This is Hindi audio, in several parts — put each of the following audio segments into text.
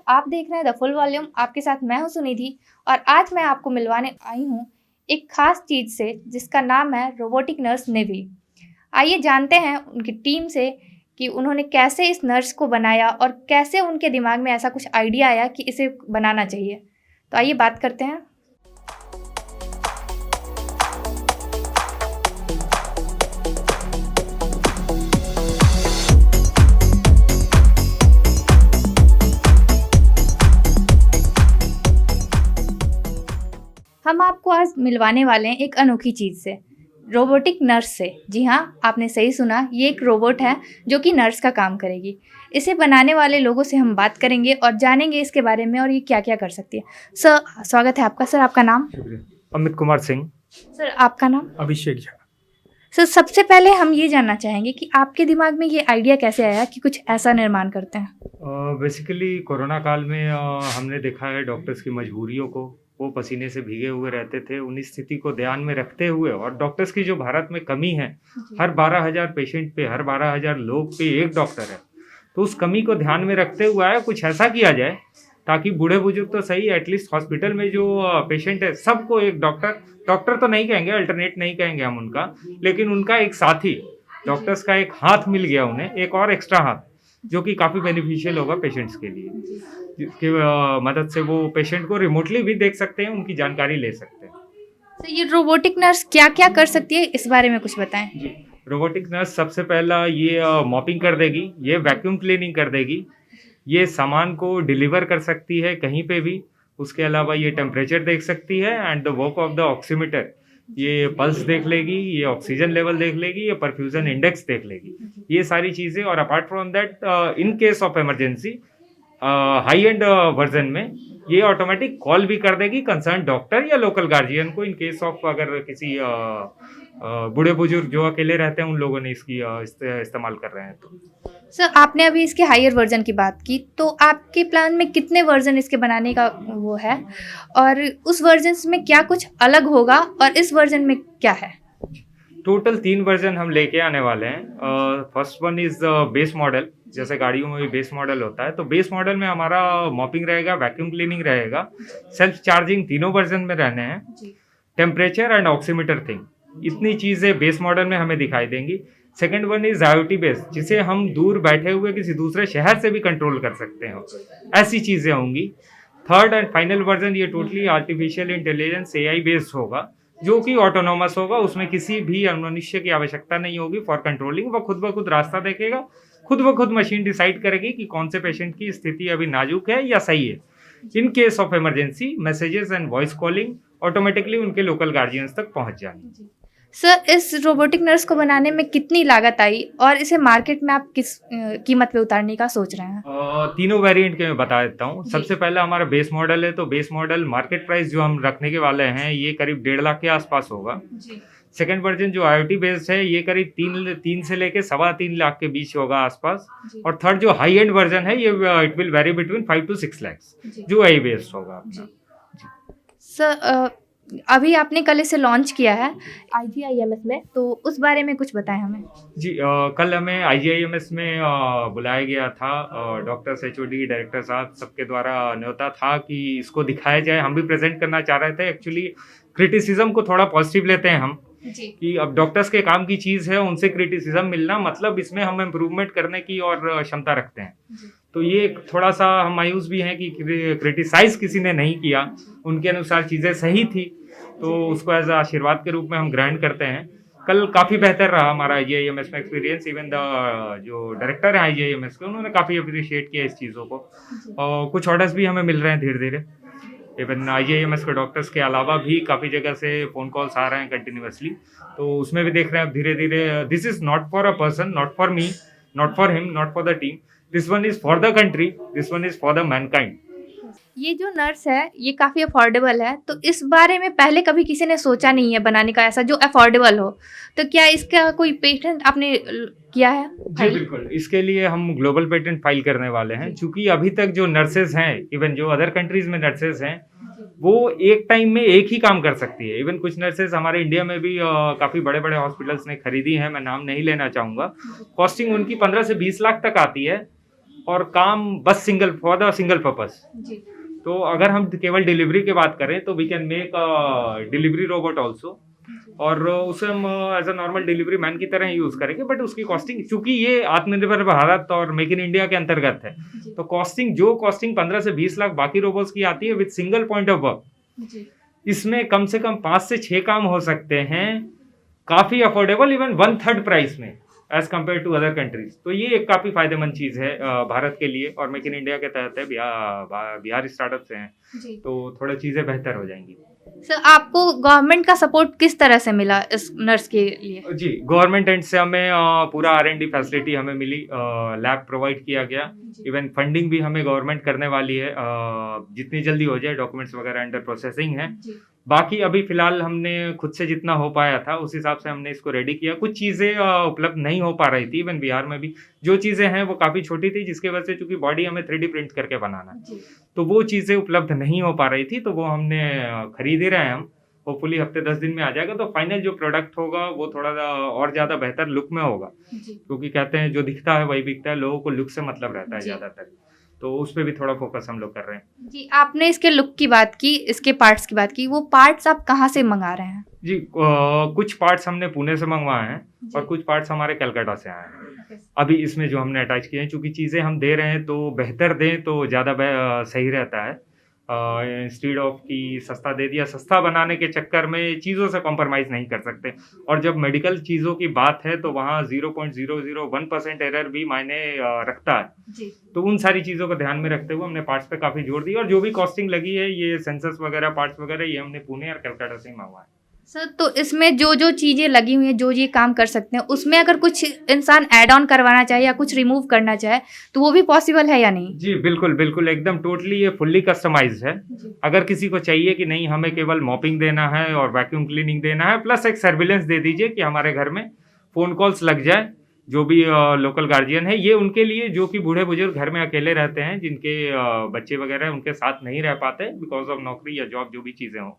आप देख रहे हैं द फुल वॉल्यूम। आपके साथ मैं हूं सुनिधि और आज मैं आपको मिलवाने आई हूं एक खास चीज़ से जिसका नाम है रोबोटिक नर्स नेवी। आइए जानते हैं उनकी टीम से कि उन्होंने कैसे इस नर्स को बनाया और कैसे उनके दिमाग में ऐसा कुछ आइडिया आया कि इसे बनाना चाहिए। तो आइए बात करते हैं। हम आपको आज मिलवाने वाले हैं एक अनोखी चीज़ से, रोबोटिक नर्स से। जी हाँ, आपने सही सुना, ये एक रोबोट है जो कि नर्स का काम करेगी। इसे बनाने वाले लोगों से हम बात करेंगे और जानेंगे इसके बारे में और ये क्या क्या कर सकती है। सर, स्वागत है आपका। सर, आपका नाम? शुक्रिया। अमित कुमार सिंह। सर, आपका नाम? अभिषेक झा। सर, सबसे पहले हम ये जानना चाहेंगे कि आपके दिमाग में ये आइडिया कैसे आया कि कुछ ऐसा निर्माण करते हैं? बेसिकली कोरोना काल में हमने देखा है डॉक्टर्स की मजबूरियों को। वो पसीने से भीगे हुए रहते थे। उन स्थिति को ध्यान में रखते हुए और डॉक्टर्स की जो भारत में कमी है, हर 12,000 पेशेंट पे, हर 12,000 लोग पे एक डॉक्टर है। तो उस कमी को ध्यान में रखते हुए कुछ ऐसा किया जाए ताकि बूढ़े बुजुर्ग तो सही, एटलीस्ट हॉस्पिटल में जो पेशेंट है सबको एक डॉक्टर तो नहीं कहेंगे, अल्टरनेट नहीं कहेंगे हम उनका, लेकिन उनका एक साथी, डॉक्टर्स का एक हाथ मिल गया उन्हें, एक और एक्स्ट्रा हाथ, जो कि काफ़ी बेनिफिशियल होगा पेशेंट्स के लिए, जिसकी मदद से वो पेशेंट को रिमोटली भी देख सकते हैं, उनकी जानकारी ले सकते हैं। तो ये रोबोटिक नर्स क्या क्या कर सकती है, इस बारे में कुछ बताएं। जी, रोबोटिक नर्स सबसे पहला ये मॉपिंग कर देगी, ये वैक्यूम क्लीनिंग कर देगी, ये सामान को डिलीवर कर सकती है कहीं पे भी। उसके अलावा ये टेम्परेचर देख सकती है and the work of the oximeter, ये पल्स देख लेगी, ये ऑक्सीजन लेवल देख लेगी, ये परफ्यूजन इंडेक्स देख लेगी, ये सारी चीज़ें। और apart from that, in case of emergency high and version में ये ऑटोमेटिक कॉल भी कर देगी कंसर्न डॉक्टर या लोकल गार्जियन को, इन केस ऑफ अगर किसी बूढ़े बुजुर्ग जो अकेले रहते हैं उन लोगों ने इसकी इस्तेमाल कर रहे हैं तो। सर, आपने अभी इसके हायर वर्जन की बात की, तो आपके प्लान में कितने वर्जन इसके बनाने का वो है और उस वर्जन में क्या कुछ अलग होगा और इस वर्जन में क्या है? टोटल 3 वर्जन हम लेके आने वाले हैं। First one is base model, जैसे गाड़ियों में भी बेस मॉडल होता है, तो बेस मॉडल में हमारा मॉपिंग रहेगा, वैक्यूम क्लीनिंग रहेगा, सेल्फ चार्जिंग, तीनों वर्जन में रहने हैं, टेम्परेचर एंड ऑक्सीमीटर थिंग, इतनी चीज़ें बेस मॉडल में हमें दिखाई देंगी। Second one is IoT base, जिसे हम दूर बैठे हुए किसी दूसरे शहर से भी कंट्रोल कर सकते हैं, ऐसी चीज़ें होंगी। थर्ड एंड फाइनल वर्जन ये totally artificial intelligence AI based होगा, जो कि ऑटोनोमस होगा, उसमें किसी भी मनुष्य की आवश्यकता नहीं होगी फॉर कंट्रोलिंग। वो खुद ब खुद रास्ता देखेगा, खुद ब खुद मशीन डिसाइड करेगी कि कौन से पेशेंट की स्थिति अभी नाजुक है या सही है। इन case of emergency messages and voice calling automatically उनके लोकल गार्जियंस तक पहुंच जाएंगे। सर, इस रोबोटिक नर्स को बनाने में कितनी लागत आई और इसे मार्केट में आप किस कीमत पे उतारने का सोच रहे हैं? तीनों वेरिएंट के मैं बता देता हूँ। सबसे पहला हमारा बेस मॉडल है, तो बेस मॉडल मार्केट प्राइस जो हम रखने के वाले हैं ये करीब 1.5 लाख के आसपास होगा। सेकंड वर्जन जो IoT बेस्ड है ये करीब 3 से लेके 3.25 लाख के बीच होगा आसपास। और थर्ड जो हाई एंड वर्जन है ये it will very between 5 to 6 lakh जो AI बेस्ड होगा। सर, अभी आपने कल इसे लॉन्च किया है IGIMS में, तो उस बारे में कुछ बताएं हमें। जी, कल हमें IGIMS में बुलाया गया था, डॉक्टर्स, HOD, डायरेक्टर साहब सबके द्वारा न्योता था कि इसको दिखाया जाए। हम भी प्रेजेंट करना चाह रहे थे। एक्चुअली क्रिटिसिज्म को थोड़ा पॉजिटिव लेते हैं हम जी, कि अब डॉक्टर्स के काम की चीज़ है, उनसे क्रिटिसिज्म मिलना मतलब इसमें हम इम्प्रूवमेंट करने की और क्षमता रखते हैं। तो ये थोड़ा सा हम मायूस भी हैं कि क्रिटिसाइज किसी ने नहीं किया, उनके अनुसार चीज़ें सही थी, तो उसको एज आशीर्वाद के रूप में हम ग्रहण करते हैं। कल काफ़ी बेहतर रहा हमारा IGIMS में एक्सपीरियंस। इवन द जो डायरेक्टर हैं IGIMS के, उन्होंने काफ़ी अप्रिशिएट किया इस चीज़ों को, और कुछ ऑर्डर्स भी हमें मिल रहे हैं धीरे धीरे। इवन IGIMS के डॉक्टर्स के अलावा भी काफ़ी जगह से फ़ोन कॉल्स आ रहे हैं कंटिन्यूसली, तो उसमें भी देख रहे हैं अब धीरे धीरे। This is not for a person, not for me, not for him, not for the team, this one is for the country, this one is for the Mankind. ये जो नर्स है ये काफ़ी अफोर्डेबल है, तो इस बारे में पहले कभी किसी ने सोचा नहीं है बनाने का ऐसा जो अफोर्डेबल हो, तो क्या इसका कोई पेटेंट आपने किया है? जी बिल्कुल, इसके लिए हम ग्लोबल पेटेंट फाइल करने वाले हैं, क्योंकि अभी तक जो नर्सेज हैं, इवन जो अदर कंट्रीज में नर्सेज हैं, वो एक टाइम में एक ही काम कर सकती है। इवन कुछ नर्सेज हमारे इंडिया में भी काफ़ी बड़े बड़े हॉस्पिटल्स ने खरीदी हैं, मैं नाम नहीं लेना चाहूँगा। कॉस्टिंग उनकी 15 से 20 लाख तक आती है, और काम बस single for the single purpose. जी तो अगर हम केवल डिलीवरी की बात करें तो we can make delivery robot also, और उसे हम as a normal delivery man की तरह यूज करेंगे, बट उसकी कॉस्टिंग, चूंकि ये आत्मनिर्भर भारत और मेक इन इंडिया के अंतर्गत है, जी तो कॉस्टिंग 15 से 20 लाख बाकी रोबोट्स की आती है with single point of work. जी इसमें कम से कम 5 से 6 काम हो सकते हैं, काफी अफोर्डेबल, इवन 1/3 प्राइस में as compared to other countries. तो ये एक काफी फायदेमंद चीज है भारत के लिए, और मेक इन इंडिया के तहत है, बिहार स्टार्टअप से हैं, जी तो थोड़ा चीजें बेहतर हो जाएंगी। सर, आपको गवर्नमेंट का सपोर्ट किस तरह से मिला इस नर्स के लिए? जी, गवर्नमेंट एंड से हमें पूरा R&D फैसिलिटी हमें मिली, लैब प्रोवाइड किया गया, इवन फंडिंग भी हमें गवर्नमेंट करने वाली है, जितनी जल्दी हो जाए, डॉक्यूमेंट्स वगैरह अंडर प्रोसेसिंग है। जी बाकी अभी फिलहाल हमने खुद से जितना हो पाया था उस हिसाब से हमने इसको रेडी किया। कुछ चीज़ें उपलब्ध नहीं हो पा रही थी, इवन बिहार में भी जो चीज़ें हैं वो काफ़ी छोटी थी, जिसकी वजह से चूंकि बॉडी हमें 3D प्रिंट करके बनाना है, जी तो वो चीज़ें उपलब्ध नहीं हो पा रही थी, तो वो हमने खरीद ही रहे हैं हम। होपफुली हफ्ते 10 दिन में आ जाएगा, तो फाइनल जो प्रोडक्ट होगा वो थोड़ा सा और ज़्यादा बेहतर लुक में होगा, जी क्योंकि कहते हैं जो दिखता है वही बिकता है, लोगों को लुक से मतलब रहता है जी ज़्यादातर, तो उस पे भी थोड़ा फोकस हम लोग कर रहे हैं। जी, आपने इसके लुक की बात की, इसके पार्ट्स की बात की, वो पार्ट्स आप कहाँ से मंगा रहे हैं? जी, कुछ पार्ट्स हमने पुणे से मंगवाए हैं जी और कुछ पार्ट्स हमारे कलकत्ता से आए हैं। ओके। अभी इसमें जो हमने अटैच किए हैं, चूंकि चीज़ें हम दे रहे हैं तो बेहतर दें तो ज़्यादा सही रहता है, इंस्टीड ऑफ कि सस्ता दे दिया। सस्ता बनाने के चक्कर में चीज़ों से कॉम्प्रोमाइज़ नहीं कर सकते, और जब मेडिकल चीज़ों की बात है तो वहाँ 0.001% एरर भी मायने रखता है। जी तो उन सारी चीज़ों को ध्यान में रखते हुए हमने पार्ट्स पे काफ़ी जोर दिया, और जो भी कॉस्टिंग लगी है, ये सेंसर्स वगैरह, पार्ट्स वगैरह, ये हमने पुणे और कलकत्ता से ही मंगवाए। सर, तो इसमें जो जो चीज़ें लगी हुई हैं, जो ये काम कर सकते हैं, उसमें अगर कुछ इंसान ऐड ऑन करवाना चाहे या कुछ रिमूव करना चाहे तो वो भी पॉसिबल है या नहीं? जी, बिल्कुल, बिल्कुल, एकदम टोटली ये फुल्ली कस्टमाइज़्ड है। जी अगर किसी को चाहिए कि नहीं हमें केवल मॉपिंग देना है और वैक्यूम क्लीनिंग देना है, प्लस एक सर्विलेंस दे दीजिए कि हमारे घर में फ़ोन कॉल्स लग जाए, जो भी लोकल गार्जियन है, ये उनके लिए, जो कि बूढ़े-बुजुर्ग घर में अकेले रहते हैं, जिनके बच्चे वगैरह उनके साथ नहीं रह पाते बिकॉज़ ऑफ नौकरी या जॉब, जो भी चीज़ें हों,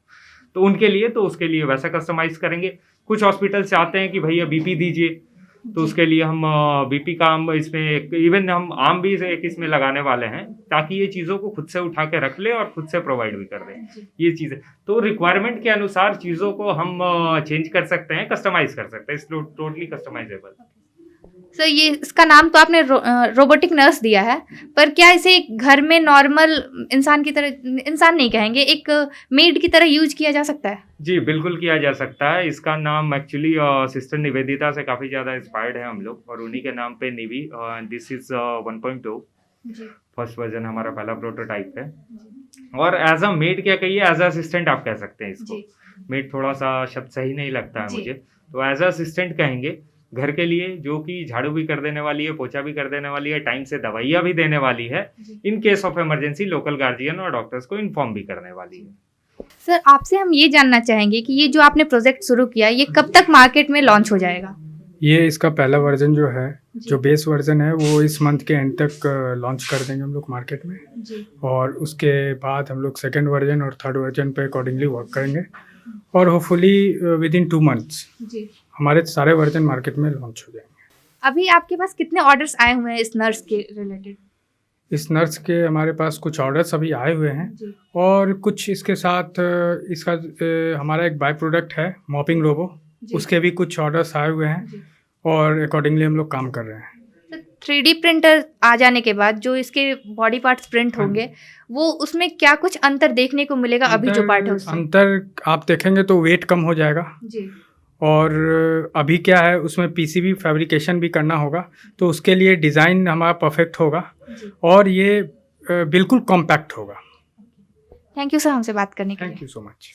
तो उनके लिए, तो उसके लिए वैसा कस्टमाइज़ करेंगे। कुछ हॉस्पिटल चाहते हैं कि भैया बीपी दीजिए, तो उसके लिए हम बीपी का हम इसमें इवन हम आम भी एक इसमें लगाने वाले हैं, ताकि ये चीज़ों को खुद से उठा के रख ले और खुद से प्रोवाइड भी कर दें। जी ये चीज़ें तो रिक्वायरमेंट के अनुसार चीज़ों को हम चेंज कर सकते हैं, कस्टमाइज़ कर सकते हैं, इट्स टोटली कस्टमाइजेबल। सर, ये इसका नाम तो आपने रोबोटिक नर्स दिया है, पर क्या इसे एक घर में नॉर्मल इंसान की तरह, इंसान नहीं कहेंगे, एक मेड की तरह यूज किया जा सकता है? जी, बिल्कुल किया जा सकता है। इसका नाम एक्चुअली सिस्टर निवेदिता से काफ़ी ज़्यादा इंस्पायर्ड है हम लोग, और उन्हीं के नाम पे निवी, दिस इज़ 1.2 जी फर्स्ट वर्जन हमारा पहला प्रोटोटाइप है। और एज अ मेड क्या कहिए, एज अ असिस्टेंट आप कह सकते हैं इसको। जी मेड थोड़ा सा शब्द सही नहीं लगता है जी मुझे, तो एज अ असिस्टेंट कहेंगे घर के लिए, जो कि झाड़ू भी कर देने वाली है, पोछा भी कर देने वाली है, टाइम से दवाइयाँ भी देने वाली है, जी। In case of emergency local guardian और डॉक्टर्स को इन्फॉर्म भी करने वाली है। सर, आपसे हम ये जानना चाहेंगे कि ये जो आपने प्रोजेक्ट शुरू किया, ये कब तक मार्केट में लॉन्च हो जाएगा? ये इसका पहला वर्जन जो है, जी। जो बेस वर्जन है, वो इस मंथ के एंड तक लॉन्च कर देंगे हम लोग मार्केट में। जी और उसके बाद हम लोग सेकेंड वर्जन और थर्ड वर्जन पे अकॉर्डिंगली वर्क करेंगे, और होपफुली विद इन 2 मंथ्स जी हमारे सारे वर्जन मार्केट में लॉन्च हो जाएंगे। अभी आपके पास कितने ऑर्डर्स आए हुए हैं इस नर्स के रिलेटेड? इस नर्स के हमारे पास कुछ ऑर्डर्स अभी आए हुए हैं, जी और कुछ इसके साथ इसका हमारा एक बाय प्रोडक्ट है मॉपिंग रोबो, जी। उसके भी कुछ ऑर्डर्स आए हुए हैं, जी। और अकॉर्डिंगली हम लोग काम कर रहे हैं। तो 3D प्रिंटर आ जाने के बाद जो इसके बॉडी पार्ट्स प्रिंट हाँ होंगे, वो उसमें क्या कुछ अंतर देखने को मिलेगा अभी जो पार्ट है उससे? अंतर आप देखेंगे तो वेट कम हो जाएगा, जी और अभी क्या है, उसमें पीसीबी फैब्रिकेशन भी करना होगा, तो उसके लिए डिज़ाइन हमारा परफेक्ट होगा, जी। और ये बिल्कुल कॉम्पैक्ट होगा। थैंक यू सर हमसे बात करने के थैंक लिए। You so much.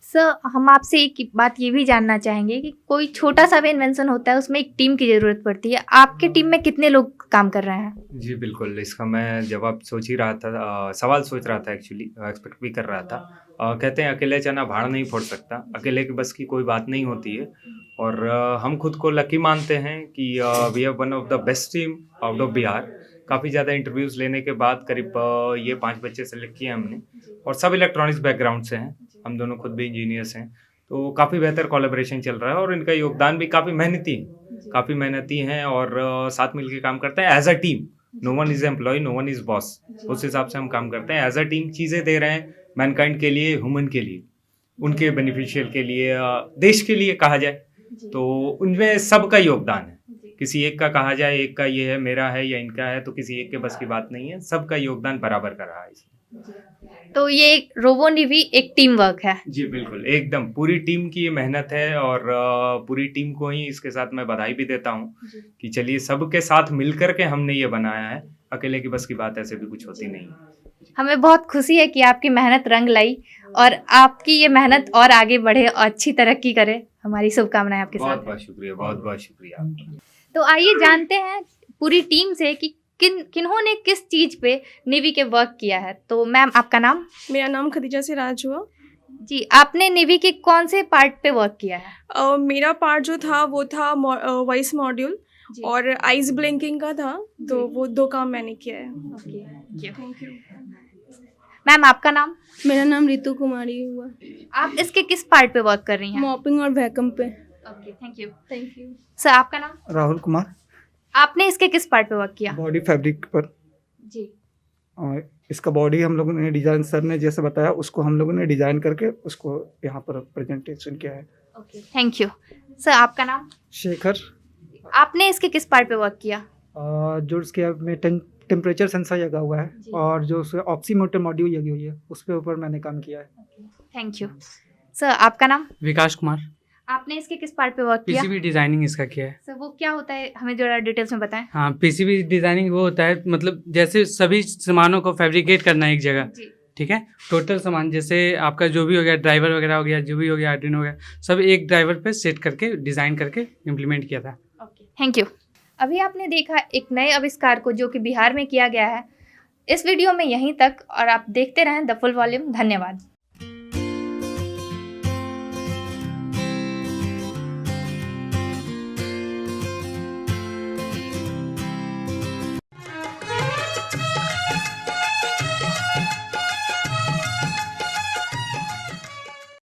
सर, हम आपसे एक बात ये भी जानना चाहेंगे कि कोई छोटा सा भी इन्वेंशन होता है, उसमें एक टीम की ज़रूरत पड़ती है। आपके टीम में कितने लोग काम कर रहे हैं? जी, बिल्कुल, इसका मैं जवाब सोच ही रहा था, सवाल सोच रहा था एक्चुअली, एक्सपेक्ट भी कर रहा था। कहते हैं अकेले चना भाड़ नहीं फोड़ सकता, अकेले के बस की कोई बात नहीं होती है, और हम खुद को लकी मानते हैं कि we have one of the best team out of Bihar. काफ़ी ज़्यादा इंटरव्यूज़ लेने के बाद करीब ये 5 बच्चे सेलेक्ट किए हमने, और सब इलेक्ट्रॉनिक्स बैकग्राउंड से हैं, हम दोनों खुद भी इंजीनियर्स हैं, तो काफ़ी बेहतर कोलैबोरेशन चल रहा है, और इनका योगदान भी काफ़ी मेहनती हैं, और साथ मिलके काम करते हैं as a team. No one is employ, no one is boss. उस हिसाब से हम काम करते हैं। एज अ टीम चीज़ें दे रहे हैं मैनकाइंड के लिए, ह्यूमन के लिए, उनके बेनिफिशियल के लिए, देश के लिए कहा जाए तो उनमें सबका योगदान है। किसी एक का कहा जाए, एक का ये है, मेरा है या इनका है, तो किसी एक के बस की बात नहीं है। सबका योगदान बराबर का रहा है इसमें। तो ये एक रोबोनिवी एक टीम वर्क है। जी बिल्कुल, एकदम पूरी टीम की ये मेहनत है और पूरी टीम को ही इसके साथ मैं बधाई भी देता हूँ कि चलिए सबके साथ मिलकर के हमने ये बनाया है। अकेले की बस की बात ऐसे भी कुछ होती नहीं है। हमें बहुत खुशी है कि आपकी मेहनत रंग लाई और आपकी ये मेहनत और आगे बढ़े और अच्छी तरक्की करे। हमारी शुभकामनाएं आपके साथ। बहुत बहुत शुक्रिया, बहुत बहुत शुक्रिया आपका। तो आइए जानते हैं पूरी टीम से कि किन्होंने किस चीज़ पे नेवी के वर्क किया है। तो मैम आपका नाम? मेरा नाम खदीजा सिराज हुआ। जी, आपने नेवी के कौन से पार्ट पे वर्क किया है? मेरा पार्ट जो था वो था वॉइस मॉड्यूल और आइज ब्लिंकिंग का था, तो वो 2 काम मैंने किया है। Thank you. मैम आपका नाम? मेरा नाम रितु कुमारी हुआ। आप इसके किस पार्ट पे वर्क कर रही हैं? मॉपिंग और वैक्यूम पे। Okay, thank you. सर आपका नाम? राहुल कुमार, आपने इसके किस पार्ट पे वर्क किया? बॉडी फैब्रिक पर। जी, और इसका बॉडी हम लोगों ने डिज़ाइन, सर ने जैसे बताया उसको हम लोगों ने डिज़ाइन करके उसको यहाँ पर प्रेजेंटेशन किया है। Okay, thank you. सर आपका नाम? शेखर, आपने इसके किस पार्ट पे वर्क किया? जो उसके में टेम्परेचर सेंसर लगा हुआ है जी। और जो उसके ऑक्सीमीटर मॉड्यूल लगी हुई है उसके ऊपर मैंने काम किया है। Thank you. सर आपका नाम? विकास कुमार। आपने इसके किस पार्ट पे वर्क किया? पीसीबी डिजाइनिंग इसका किया है। सर वो क्या होता है, हमें जरा डिटेल्स में बताएं। हाँ, पीसीबी डिजाइनिंग वो होता है, मतलब जैसे सभी सामानों को फैब्रिकेट करना है एक जगह, जी, ठीक है। टोटल सामान जैसे आपका जो भी हो गया, ड्राइवर वगैरह हो गया, जो भी हो गया, आर्डिनो हो गया, सब एक ड्राइवर पे सेट करके डिज़ाइन करके इम्प्लीमेंट किया था। Okay, thank you. अभी आपने देखा एक नए आविष्कार को जो कि बिहार में किया गया है। इस वीडियो में यहीं तक और आप देखते रहें द फुल वॉल्यूम। धन्यवाद।